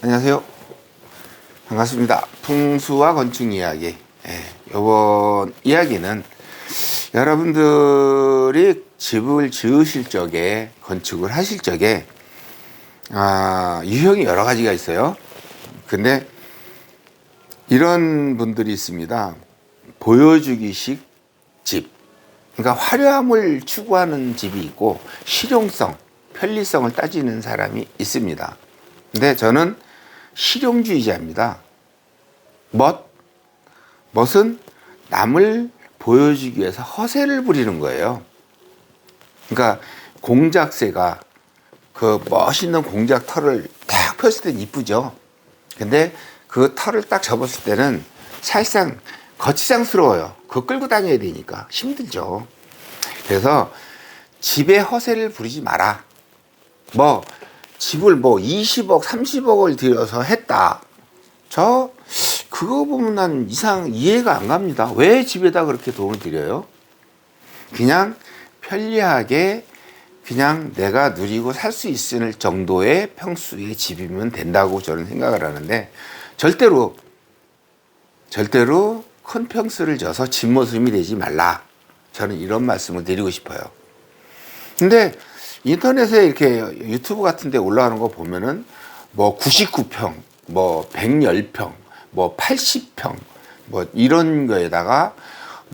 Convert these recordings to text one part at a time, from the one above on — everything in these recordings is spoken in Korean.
안녕하세요. 반갑습니다. 풍수와 건축 이야기. 이번 이야기는 여러분들이 집을 지으실 적에, 건축을 하실 적에, 유형이 여러 가지가 있어요. 근데 이런 분들이 있습니다. 보여주기식 집. 그러니까 화려함을 추구하는 집이 있고, 실용성, 편리성을 따지는 사람이 있습니다. 근데 저는 실용주의자입니다. 멋은 남을 보여주기 위해서 허세를 부리는 거예요. 그러니까 공작새가 그 멋있는 공작 털을 딱 폈을 땐 이쁘죠. 근데 그 털을 딱 접었을 때는 사실상 거치장스러워요. 그거 끌고 다녀야 되니까 힘들죠. 그래서 집에 허세를 부리지 마라. 집을 20억, 30억을 들여서 했다. 그거 보면 난 이해가 안 갑니다. 왜 집에다 그렇게 돈을 들여요? 그냥 편리하게 그냥 내가 누리고 살 수 있을 정도의 평수의 집이면 된다고 저는 생각을 하는데, 절대로 큰 평수를 져서 집모습이 되지 말라. 저는 이런 말씀을 드리고 싶어요. 근데 인터넷에 이렇게 유튜브 같은 데 올라가는 거 보면은 99평, 110평, 80평, 이런 거에다가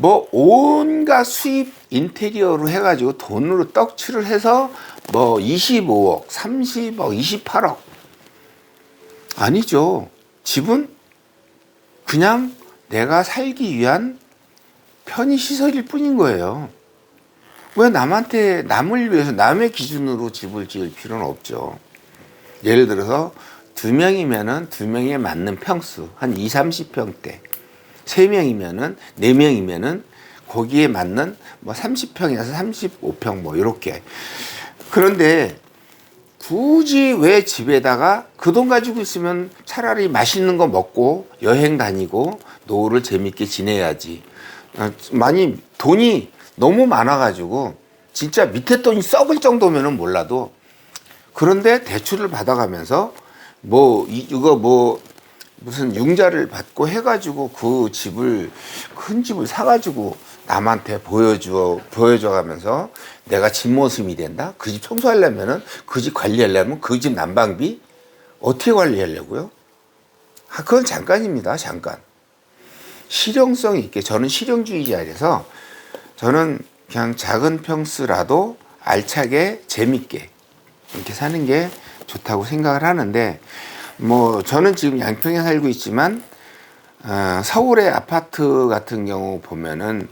온갖 수입 인테리어로 해가지고 돈으로 떡칠을 해서 25억, 30억, 28억. 아니죠. 집은 그냥 내가 살기 위한 편의시설일 뿐인 거예요. 왜 남을 위해서 남의 기준으로 집을 지을 필요는 없죠. 예를 들어서 2명이면은 2명에 맞는 평수, 한 20-30평대. 3명이면은, 4명이면은 거기에 맞는 30평에서 35평 이렇게. 그런데 굳이 왜 집에다가 그 돈 가지고 있으면 차라리 맛있는 거 먹고 여행 다니고 노후를 재밌게 지내야지. 돈이 너무 많아가지고 진짜 밑에 돈이 썩을 정도면은 몰라도, 그런데 대출을 받아가면서 무슨 융자를 받고 해가지고 큰 집을 사가지고 남한테 보여줘가면서 내가 집 모습이 된다? 그 집 청소하려면은, 그 집 관리하려면 그 집 난방비 어떻게 관리하려고요? 그건 잠깐입니다. 잠깐. 실용성 있게, 저는 실용주의자라서 저는 그냥 작은 평수라도 알차게 재밌게 이렇게 사는 게 좋다고 생각을 하는데, 저는 지금 양평에 살고 있지만 서울의 아파트 같은 경우 보면은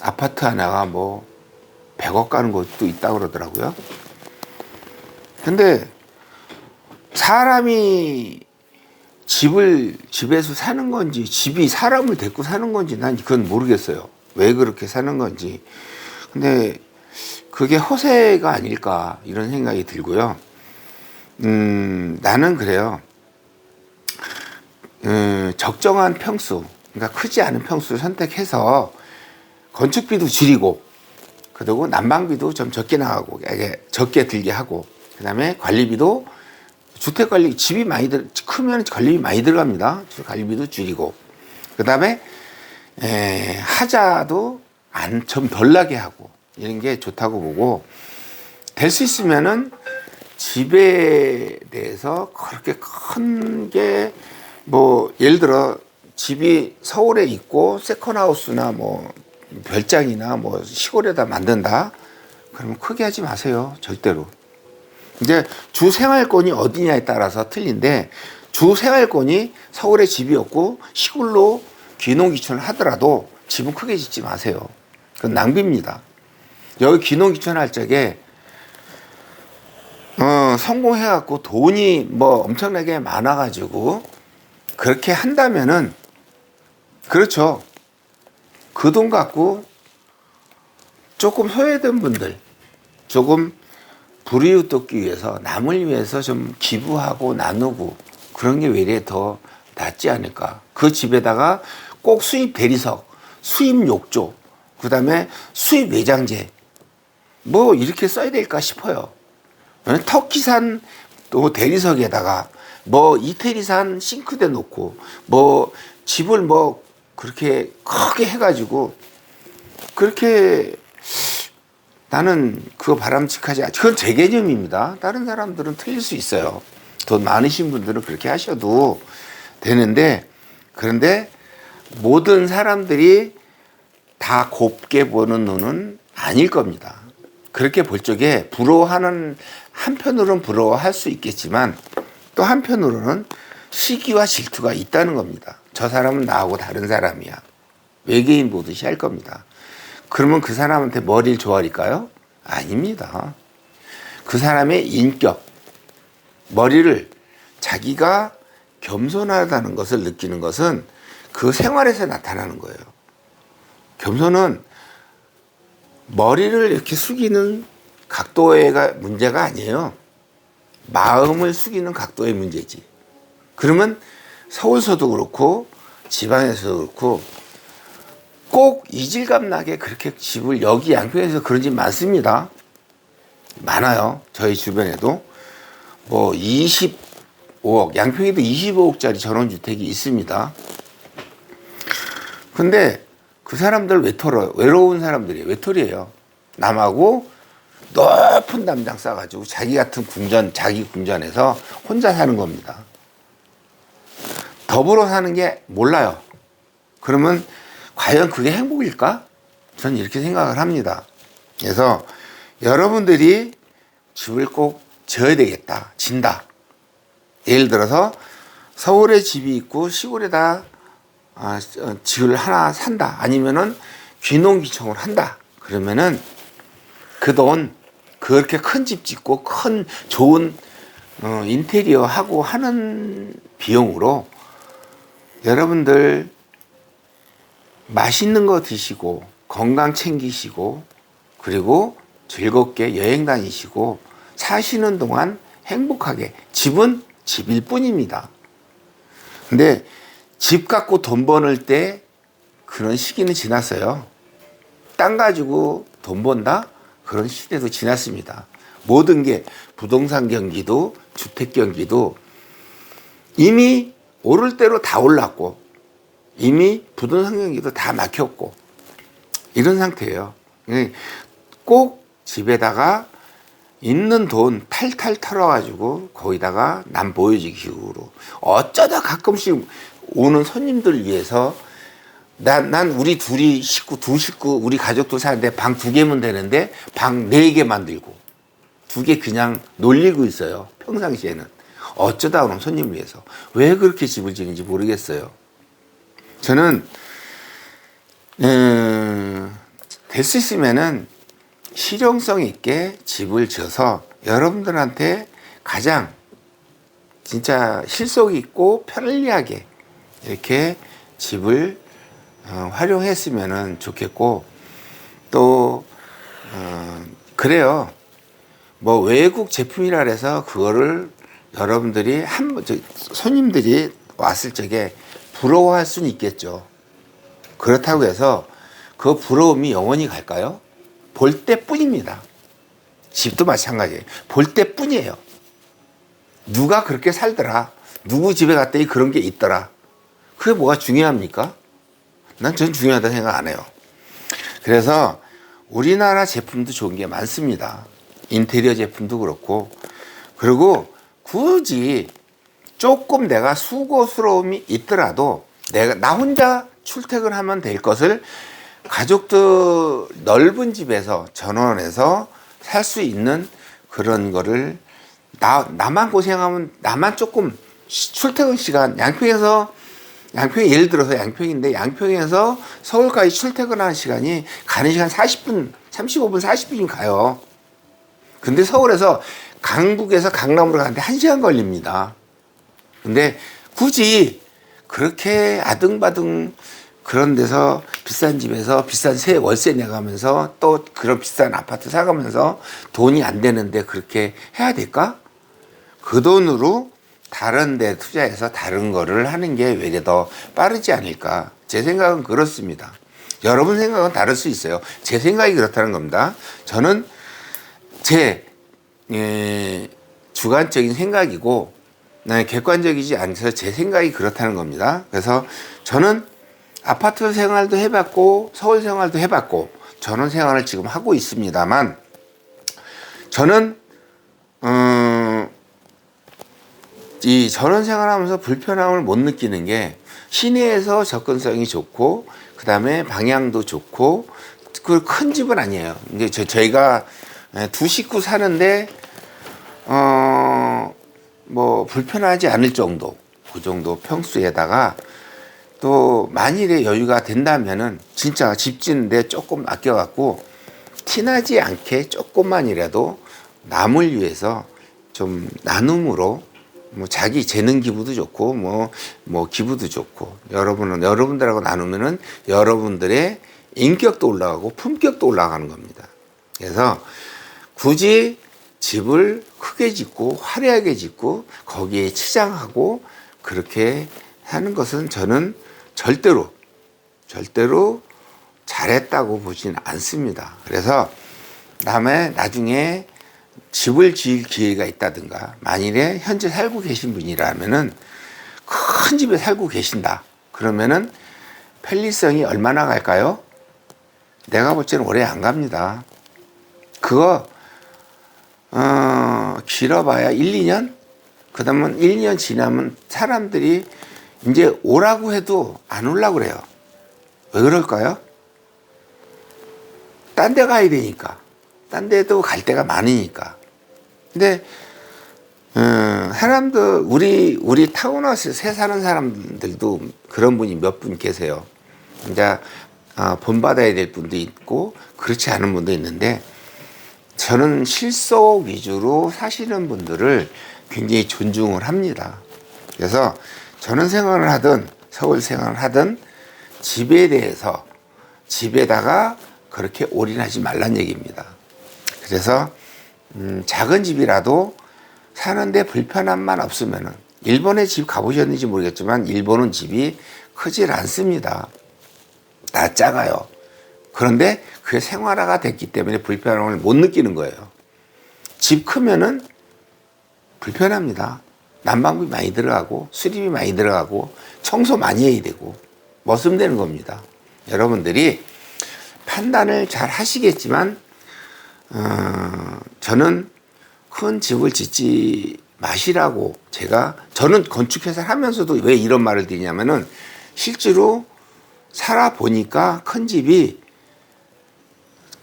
아파트 하나가 100억 가는 곳도 있다고 그러더라고요. 근데 사람이 집에서 사는 건지 집이 사람을 데리고 사는 건지 난 그건 모르겠어요. 왜 그렇게 사는 건지. 근데 그게 허세가 아닐까 이런 생각이 들고요. 나는 그래요. 적정한 평수, 그러니까 크지 않은 평수를 선택해서 건축비도 줄이고, 그리고 난방비도 좀 적게 나가고, 적게 들게 하고, 그 다음에 관리비도 주택관리, 집이 크면 관리비 많이 들어갑니다. 관리비도 줄이고, 그 다음에 하자도 좀 덜 나게 하고, 이런 게 좋다고 보고, 될 수 있으면은 집에 대해서 그렇게 큰 게 예를 들어 집이 서울에 있고 세컨하우스나 별장이나 시골에다 만든다, 그러면 크게 하지 마세요. 절대로. 이제 주 생활권이 어디냐에 따라서 틀린데, 주 생활권이 서울에 집이 없고 시골로 귀농귀촌을 하더라도 집은 크게 짓지 마세요. 그건 낭비입니다. 여기 귀농귀촌 할 적에 성공해갖고 돈이 엄청나게 많아가지고 그렇게 한다면은, 그렇죠. 그 돈 갖고 조금 소외된 분들, 조금 불이웃 돕기 위해서, 남을 위해서 좀 기부하고 나누고, 그런 게 외래 더 낫지 않을까. 그 집에다가 꼭 수입 대리석, 수입 욕조, 그 다음에 수입 외장재 이렇게 써야 될까 싶어요. 터키산 또 대리석에다가 뭐 이태리 산 싱크대 놓고 뭐 집을 뭐 그렇게 크게 해가지고 그렇게 나는 그거 바람직하지 않아. 그건 제 개념입니다. 다른 사람들은 틀릴 수 있어요. 돈 많으신 분들은 그렇게 하셔도 되는데, 그런데 모든 사람들이 다 곱게 보는 눈은 아닐 겁니다. 그렇게 볼 적에 부러워하는, 한편으로는 부러워할 수 있겠지만 또 한편으로는 시기와 질투가 있다는 겁니다. 저 사람은 나하고 다른 사람이야. 외계인 보듯이 할 겁니다. 그러면 그 사람한테 머리를 조아릴까요? 아닙니다. 그 사람의 인격, 머리를 자기가 겸손하다는 것을 느끼는 것은 그 생활에서 나타나는 거예요. 겸손은 머리를 이렇게 숙이는 각도의 문제가 아니에요. 마음을 숙이는 각도의 문제지. 그러면 서울서도 그렇고 지방에서도 그렇고 꼭 이질감 나게 그렇게 집을, 여기 양평에서 그런 집 많습니다. 많아요. 저희 주변에도 뭐 25억, 양평에도 25억짜리 전원주택이 있습니다. 근데 그 사람들 왜 털어요? 외로운 사람들이에요. 외톨이에요. 남하고 높은 담장 싸가지고 자기 같은 궁전, 자기 궁전에서 혼자 사는 겁니다. 더불어 사는 게 몰라요. 그러면 과연 그게 행복일까? 저는 이렇게 생각을 합니다. 그래서 여러분들이 집을 꼭 지어야 되겠다. 진다. 예를 들어서 서울에 집이 있고 시골에다 집을 하나 산다. 아니면은 귀농귀청을 한다. 그러면은 그 돈, 그렇게 큰 집 짓고 큰 좋은 인테리어 하고 하는 비용으로 여러분들 맛있는 거 드시고 건강 챙기시고 그리고 즐겁게 여행 다니시고 사시는 동안 행복하게, 집은 집일 뿐입니다. 근데 집 갖고 돈 버는 때 그런 시기는 지났어요. 땅 가지고 돈 번다? 그런 시대도 지났습니다. 모든 게 부동산 경기도 주택 경기도 이미 오를 대로 다 올랐고 이미 부동산 경기도 다 막혔고 이런 상태예요. 꼭 집에다가 있는 돈 탈탈 털어가지고 거기다가 남 보여주기 식으로 어쩌다 가끔씩 오는 손님들 위해서 난 우리 둘이 식구, 두 식구, 우리 가족도 사는데 방 2개면 되는데 방 4개 만들고 2개 그냥 놀리고 있어요. 평상시에는. 어쩌다 오는 손님 위해서. 왜 그렇게 집을 지는지 모르겠어요. 저는 될 수 있으면은 실용성 있게 집을 지어서 여러분들한테 가장 진짜 실속 있고 편리하게 이렇게 집을 활용했으면 좋겠고 또 그래요. 뭐 외국 제품이라 해서 그거를 여러분들이 손님들이 왔을 적에 부러워할 수는 있겠죠. 그렇다고 해서 그 부러움이 영원히 갈까요? 볼 때뿐입니다. 집도 마찬가지예요. 볼 때뿐이에요. 누가 그렇게 살더라. 누구 집에 갔더니 그런 게 있더라. 그게 뭐가 중요합니까? 전 중요하다 생각 안 해요. 그래서 우리나라 제품도 좋은 게 많습니다. 인테리어 제품도 그렇고. 그리고 굳이 조금 내가 수고스러움이 있더라도 나 혼자 출퇴근하면 될 것을 가족들 넓은 집에서 전원해서 살 수 있는 그런 거를 나만 고생하면 나만 조금 출퇴근 시간 양평이 예를 들어서 양평인데 양평에서 서울까지 출퇴근하는 시간이 가는 시간 40분, 35분, 40분이 가요. 근데 서울에서 강북에서 강남으로 가는데 1시간 걸립니다. 근데 굳이 그렇게 아등바등 그런 데서 비싼 집에서 비싼 월세 내가면서 또 그런 비싼 아파트 사가면서 돈이 안 되는데 그렇게 해야 될까? 그 돈으로 다른 데 투자해서 다른 거를 하는 게 외려 더 빠르지 않을까. 제 생각은 그렇습니다. 여러분 생각은 다를 수 있어요. 제 생각이 그렇다는 겁니다. 저는 제 주관적인 생각이고 객관적이지 않아서 제 생각이 그렇다는 겁니다. 그래서 저는 아파트 생활도 해봤고 서울 생활도 해봤고 전원 생활을 지금 하고 있습니다만 저는 이 전원 생활하면서 불편함을 못 느끼는 게 시내에서 접근성이 좋고 그 다음에 방향도 좋고 그 큰 집은 아니에요. 이제 저희가 두 식구 사는데 뭐 불편하지 않을 정도 그 정도 평수에다가 또 만일에 여유가 된다면은 진짜 집 짓는데 조금 아껴갖고 티나지 않게 조금만이라도 남을 위해서 좀 나눔으로 뭐 자기 재능 기부도 좋고 뭐 기부도 좋고 여러분들하고 나누면은 여러분들의 인격도 올라가고 품격도 올라가는 겁니다. 그래서 굳이 집을 크게 짓고 화려하게 짓고 거기에 치장하고 그렇게 하는 것은 저는 절대로 잘했다고 보지는 않습니다. 그래서 나중에 집을 지을 기회가 있다든가 만일에 현재 살고 계신 분이라면은 큰 집에 살고 계신다. 그러면은 편리성이 얼마나 갈까요? 내가 볼 때는 오래 안 갑니다. 그거 길어봐야 1, 2년? 그 다음은 1, 2년 지나면 사람들이 이제 오라고 해도 안 오려고 그래요. 왜 그럴까요? 딴 데 가야 되니까. 딴 데도 갈 데가 많으니까. 근데 사람들 우리 타운하우스에 사는 사람들도 그런 분이 몇 분 계세요. 이제 본받아야 될 분도 있고 그렇지 않은 분도 있는데 저는 실속 위주로 사시는 분들을 굉장히 존중을 합니다. 그래서 전원 생활을 하든 서울 생활을 하든 집에 대해서 집에다가 그렇게 올인하지 말란 얘기입니다. 그래서 작은 집이라도 사는데 불편함만 없으면은 일본에 집 가보셨는지 모르겠지만 일본은 집이 크질 않습니다. 다 작아요. 그런데 그게 생활화가 됐기 때문에 불편함을 못 느끼는 거예요. 집 크면은 불편합니다. 난방비 많이 들어가고 수리비 많이 들어가고 청소 많이 해야 되고 머슴되는 겁니다. 여러분들이 판단을 잘 하시겠지만 저는 큰 집을 짓지 마시라고 저는 건축회사를 하면서도 왜 이런 말을 드리냐면은 실제로 살아보니까 큰 집이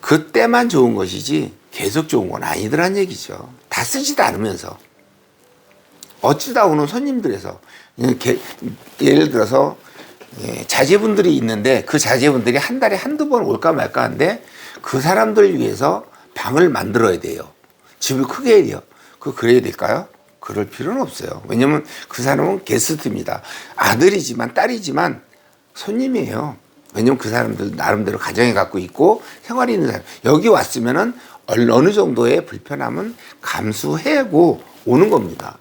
그때만 좋은 것이지 계속 좋은 건 아니더란 얘기죠. 다 쓰지도 않으면서 어쩌다 오는 손님들에서 예를 들어서 자제분들이 있는데 그 자제분들이 한 달에 한두 번 올까 말까 하는데 그 사람들 위해서 방을 만들어야 돼요. 집을 크게 해야 돼요. 그래야 될까요? 그럴 필요는 없어요. 왜냐면 그 사람은 게스트입니다. 아들이지만 딸이지만 손님이에요. 왜냐면 그 사람들 나름대로 가정에 갖고 있고 생활이 있는 사람. 여기 왔으면은 어느 정도의 불편함은 감수하고 오는 겁니다.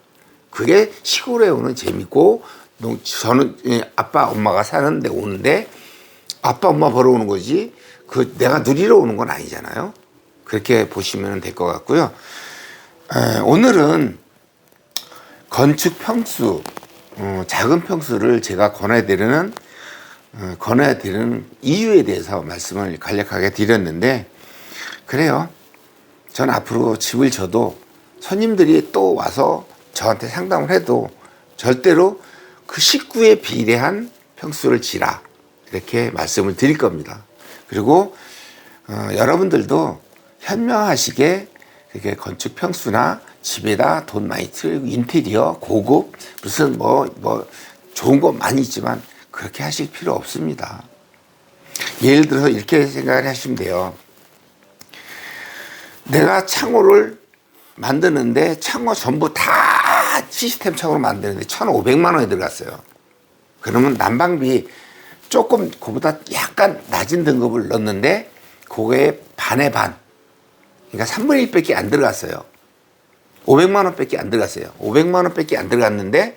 그게 시골에 오는 재미고 저는 아빠 엄마가 사는데 오는데 아빠 엄마 보러 오는 거지 내가 누리러 오는 건 아니잖아요. 그렇게 보시면 될 것 같고요. 오늘은 건축 평수 작은 평수를 제가 권해드리는 이유에 대해서 말씀을 간략하게 드렸는데 그래요. 전 앞으로 집을 져도 손님들이 또 와서 저한테 상담을 해도 절대로 그 식구에 비례한 평수를 지라 이렇게 말씀을 드릴 겁니다. 그리고 여러분들도 현명하시게 이렇게 건축 평수나 집에다 돈 많이 들고 인테리어 고급 무슨 뭐 좋은 거 많이 있지만 그렇게 하실 필요 없습니다. 예를 들어서 이렇게 생각을 하시면 돼요. 내가 창호를 만드는데 창호 전부 다 시스템 창호로 만드는데 1,500만 원이 들어갔어요. 그러면 난방비 조금 그보다 약간 낮은 등급을 넣었는데 그거에 반의 반 그러니까 3분의 1밖에 안 들어갔어요. 500만 원밖에 안 들어갔어요. 500만 원밖에 안 들어갔는데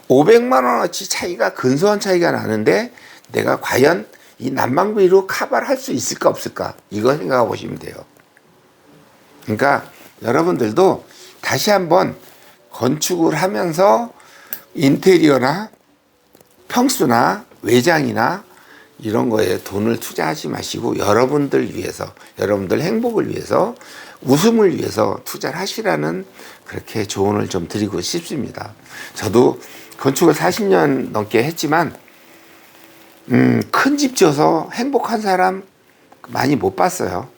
500만 원어치 차이가 근소한 차이가 나는데 내가 과연 이 난방비로 커버를 할 수 있을까 없을까 이거 생각해 보시면 돼요. 그러니까 여러분들도 다시 한번 건축을 하면서 인테리어나 평수나 외장이나 이런 거에 돈을 투자하지 마시고 여러분들 위해서, 여러분들 행복을 위해서, 웃음을 위해서 투자를 하시라는 그렇게 조언을 좀 드리고 싶습니다. 저도 건축을 40년 넘게 했지만 큰 집 지어서 행복한 사람 많이 못 봤어요.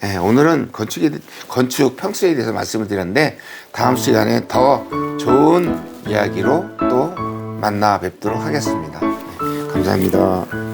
네, 오늘은 건축 평수에 대해서 말씀을 드렸는데 다음 시간에 더 좋은 이야기로 또 만나 뵙도록 하겠습니다. 네, 감사합니다.